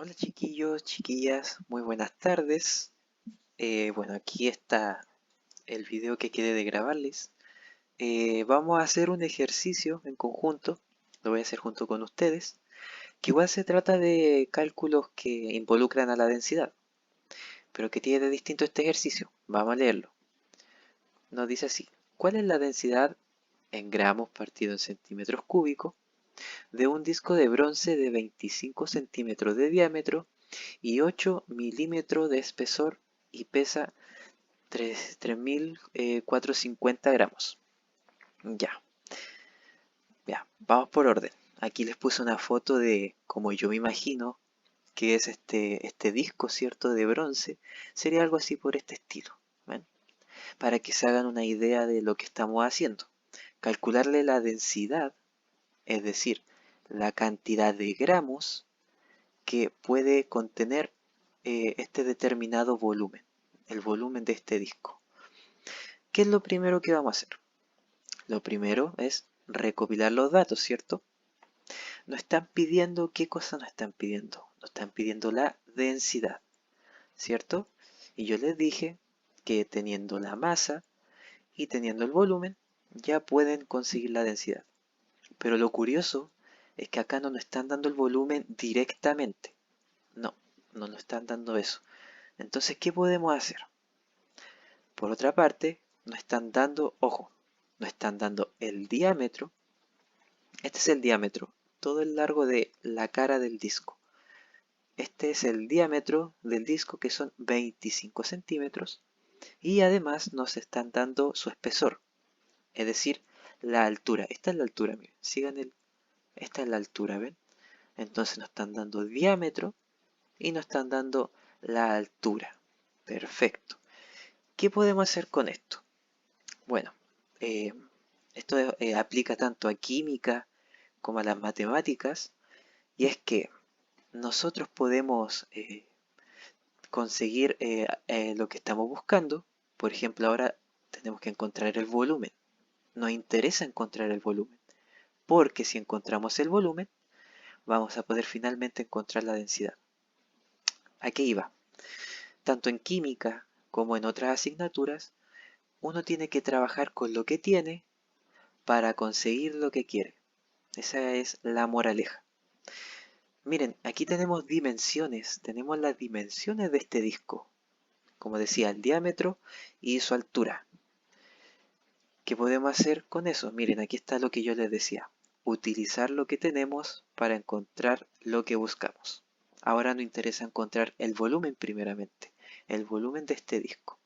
Hola chiquillos, chiquillas, muy buenas tardes. Bueno, aquí está el video que quedé de grabarles. Vamos a hacer un ejercicio en conjunto, lo voy a hacer junto con ustedes, que igual se trata de cálculos que involucran a la densidad, pero que tiene de distinto este ejercicio. Vamos a leerlo. Nos dice así: ¿cuál es la densidad en gramos partido en centímetros cúbicos de un disco de bronce de 25 centímetros de diámetro y 8 milímetros de espesor y pesa 3.450 gramos? Ya, ya, vamos por orden. Aquí les puse una foto de como yo me imagino que es este disco, ¿cierto? De bronce. Sería algo así por este estilo, ¿ven? Para que se hagan una idea de lo que estamos haciendo. Calcularle la densidad, es decir, la cantidad de gramos que puede contener este determinado volumen, el volumen de este disco. ¿Qué es lo primero que vamos a hacer? Lo primero es recopilar los datos, ¿cierto? Nos están pidiendo, ¿qué cosa nos están pidiendo? Nos están pidiendo la densidad, ¿cierto? Y yo les dije que teniendo la masa y teniendo el volumen, ya pueden conseguir la densidad. Pero lo curioso es que acá no nos están dando el volumen directamente. No, no nos están dando eso. Entonces, ¿qué podemos hacer? Por otra parte, nos están dando, ojo, nos están dando el diámetro. Este es el diámetro, todo el largo de la cara del disco. Este es el diámetro del disco, que son 25 centímetros. Y además nos están dando su espesor, es decir, la altura. Esta es la altura, miren, sigan esta es la altura, ¿ven? Entonces nos están dando diámetro y nos están dando la altura. Perfecto. ¿Qué podemos hacer con esto? Bueno, eh, esto aplica tanto a química como a las matemáticas, y es que nosotros podemos conseguir lo que estamos buscando. Por ejemplo, ahora tenemos que encontrar el volumen. Nos interesa encontrar el volumen, porque si encontramos el volumen, vamos a poder finalmente encontrar la densidad. ¿A qué iba? Tanto en química como en otras asignaturas, uno tiene que trabajar con lo que tiene para conseguir lo que quiere. Esa es la moraleja. Miren, aquí tenemos las dimensiones de este disco. Como decía, el diámetro y su altura. ¿Qué podemos hacer con eso? Miren, aquí está lo que yo les decía. Utilizar lo que tenemos para encontrar lo que buscamos. Ahora nos interesa encontrar el volumen primeramente, el volumen de este disco.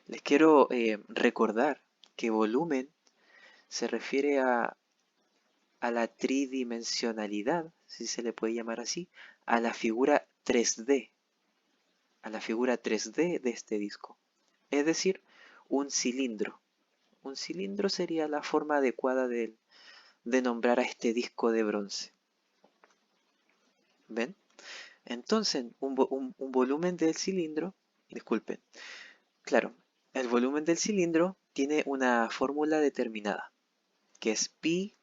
Les quiero recordar que volumen se refiere a la tridimensionalidad, si se le puede llamar así, a la figura 3D, a la figura 3D de este disco. Es decir, un cilindro. Un cilindro sería la forma adecuada de nombrar a este disco de bronce. ¿Ven? Entonces, un volumen del cilindro, disculpen, claro, el volumen del cilindro tiene una fórmula determinada, que es pi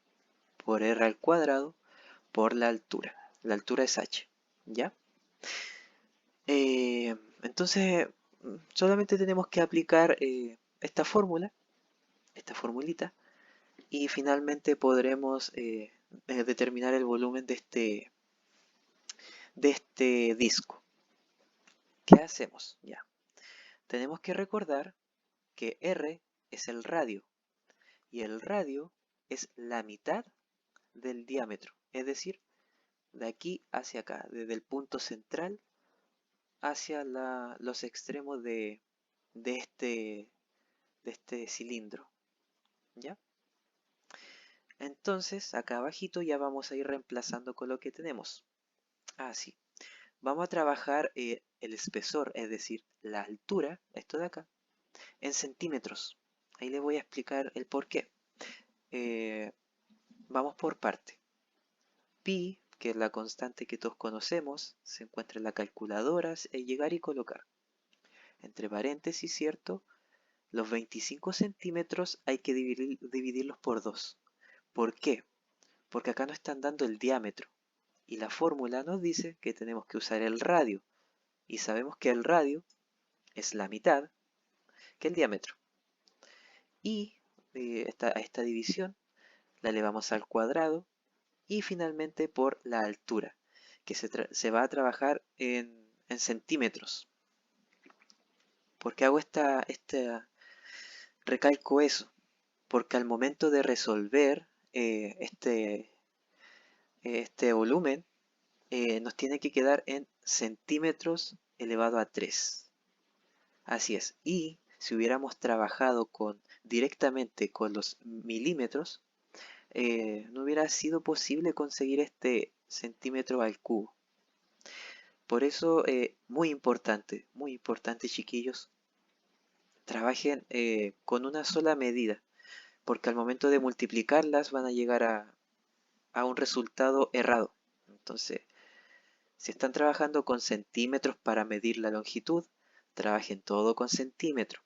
por r al cuadrado por la altura. La altura es h, ¿ya? Entonces, solamente tenemos que aplicar esta fórmula, esta formulita, y finalmente podremos determinar el volumen de este disco. ¿Qué hacemos? Ya. Tenemos que recordar que R es el radio y el radio es la mitad del diámetro, es decir, de aquí hacia acá, desde el punto central hacia los extremos de este, de este cilindro, ¿ya? Entonces, acá abajito ya vamos a ir reemplazando con lo que tenemos. Así. Vamos a trabajar el espesor, es decir, la altura, esto de acá, en centímetros. Ahí les voy a explicar el por qué. Eh, Vamos por parte. Pi, que es la constante que todos conocemos, se encuentra en la calculadora, es llegar y colocar. Entre paréntesis, ¿cierto? Los 25 centímetros hay que dividirlos por 2. ¿Por qué? Porque acá nos están dando el diámetro Y la fórmula nos dice que tenemos que usar el radio. Y sabemos que el radio es la mitad que el diámetro. Y esta división la elevamos al cuadrado y finalmente por la altura, que se va a trabajar en centímetros. ¿Por qué hago recalco eso? Porque al momento de resolver este volumen, nos tiene que quedar en centímetros elevado a 3. Así es. Y si hubiéramos trabajado directamente con los milímetros, no hubiera sido posible conseguir este centímetro al cubo. Por eso, muy importante chiquillos, trabajen con una sola medida, porque al momento de multiplicarlas van a llegar a un resultado errado. Entonces, si están trabajando con centímetros para medir la longitud, trabajen todo con centímetros.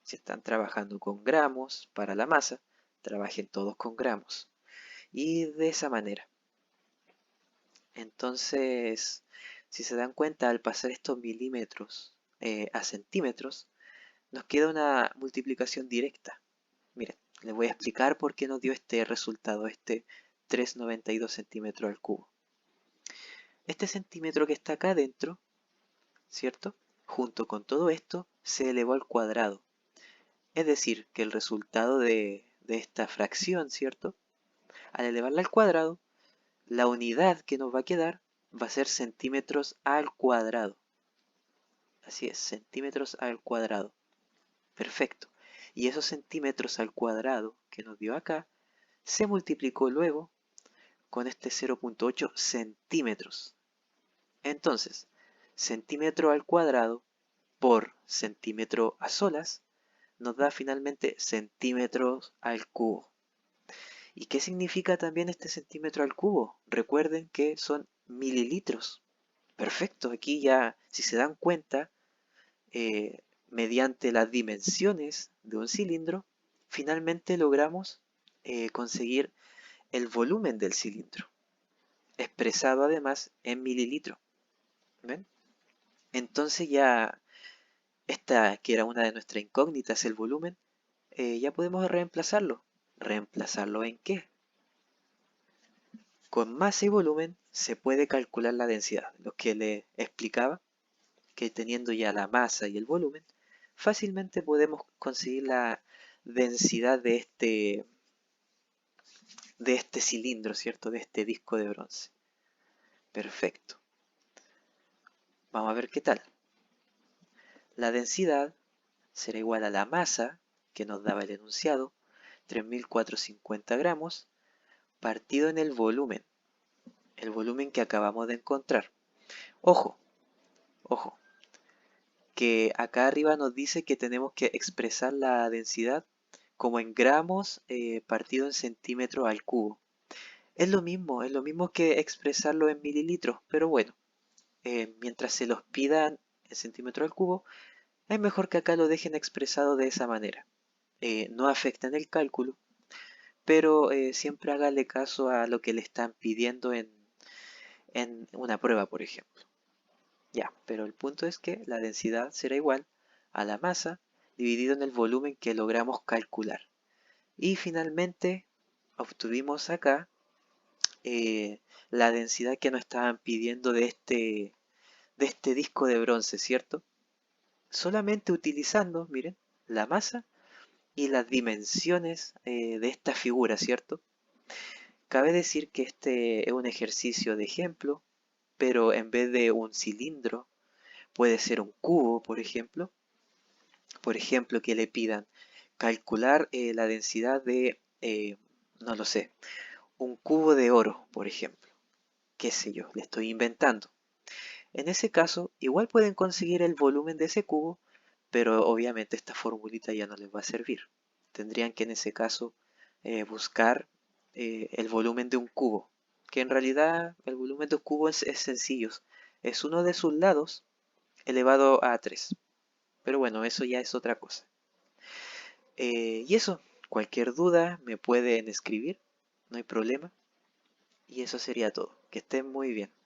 Si están trabajando con gramos para la masa, trabajen todos con gramos. Y de esa manera. Entonces, si se dan cuenta, al pasar estos milímetros a centímetros, nos queda una multiplicación directa. Miren, les voy a explicar por qué nos dio este resultado, este 3,92 centímetros al cubo. Este centímetro que está acá adentro, ¿cierto? Junto con todo esto, se elevó al cuadrado. Es decir, que el resultado de esta fracción, ¿cierto? Al elevarla al cuadrado, la unidad que nos va a quedar va a ser centímetros al cuadrado. Así es, centímetros al cuadrado. Perfecto. Y esos centímetros al cuadrado que nos dio acá, se multiplicó luego con este 0,8 centímetros. Entonces, centímetro al cuadrado por centímetro a solas nos da finalmente centímetros al cubo. ¿Y qué significa también este centímetro al cubo? Recuerden que son mililitros. Perfecto, aquí ya, si se dan cuenta, mediante las dimensiones de un cilindro, finalmente logramos conseguir el volumen del cilindro, expresado además en mililitros. ¿Ven? Entonces ya esta, que era una de nuestras incógnitas, el volumen, ya podemos reemplazarlo. ¿Reemplazarlo en qué? Con masa y volumen se puede calcular la densidad. Lo que le explicaba, que teniendo ya la masa y el volumen, fácilmente podemos conseguir la densidad de este cilindro, ¿cierto? De este disco de bronce. Perfecto. Vamos a ver qué tal. La densidad será igual a la masa que nos daba el enunciado, 3.450 gramos, partido en el volumen que acabamos de encontrar. Ojo, ojo, que acá arriba nos dice que tenemos que expresar la densidad como en gramos partido en centímetros al cubo. Es lo mismo que expresarlo en mililitros, pero bueno, mientras se los pidan en centímetros al cubo, es mejor que acá lo dejen expresado de esa manera. No afecta en el cálculo, pero siempre hágale caso a lo que le están pidiendo en una prueba, por ejemplo. Ya, pero el punto es que la densidad será igual a la masa dividido en el volumen que logramos calcular. Y finalmente obtuvimos acá la densidad que nos estaban pidiendo de este disco de bronce, ¿cierto? Solamente utilizando, miren, la masa y las dimensiones de esta figura, ¿cierto? Cabe decir que este es un ejercicio de ejemplo, pero en vez de un cilindro, puede ser un cubo, por ejemplo. Por ejemplo, que le pidan calcular la densidad de, no lo sé, un cubo de oro, por ejemplo. Qué sé yo, le estoy inventando. En ese caso, igual pueden conseguir el volumen de ese cubo, pero obviamente esta formulita ya no les va a servir. Tendrían que en ese caso buscar el volumen de un cubo, que en realidad el volumen de un cubo es sencillo, es uno de sus lados elevado a 3. Pero bueno, eso ya es otra cosa. Y eso, cualquier duda me pueden escribir, no hay problema. Y eso sería todo. Que Que estén muy bien.